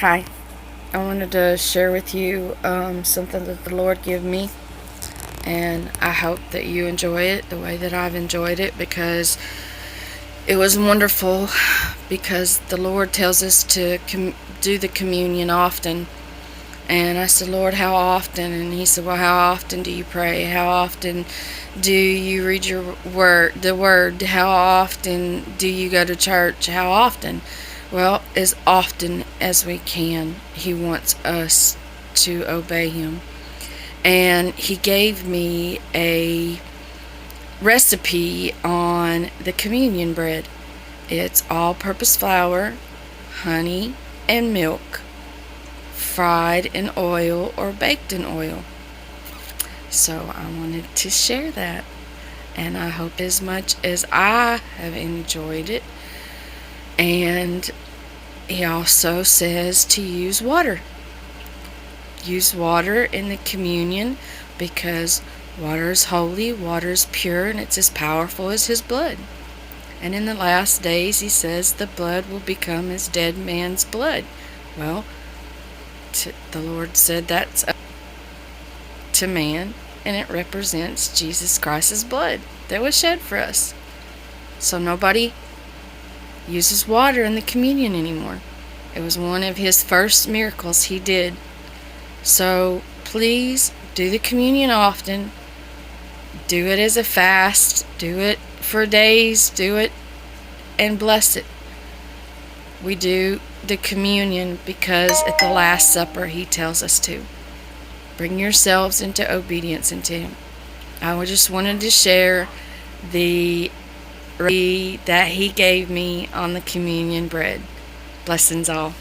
Hi, I wanted to share with you something that the Lord gave me, and I hope that you enjoy it the way that I've enjoyed it, because it was wonderful. Because the Lord tells us to do the communion often, and I said, Lord, how often? And He said, well, how often do you pray? How often do you read your word, the Word? How often do you go to church? How often? Well, as often as we can. He wants us to obey Him. And He gave me a recipe on the communion bread. It's all-purpose flour, honey, and milk, fried in oil or baked in oil. So I wanted to share that, and I hope as much as I have enjoyed it. And He also says to use water. Use water in the communion, because water is holy, water is pure, and it's as powerful as His blood. And in the last days, He says the blood will become as dead man's blood. Well, the Lord said that's up to man, and it represents Jesus Christ's blood that was shed for us. So nobody uses water in the communion anymore. It was one of His first miracles He did. So please do the communion often. Do it as a fast. Do it for days. Do it and bless it. We do the communion because at the Last Supper He tells us to. Bring yourselves into obedience unto Him. I just wanted to share the recipe that He gave me on the communion bread. Blessings all.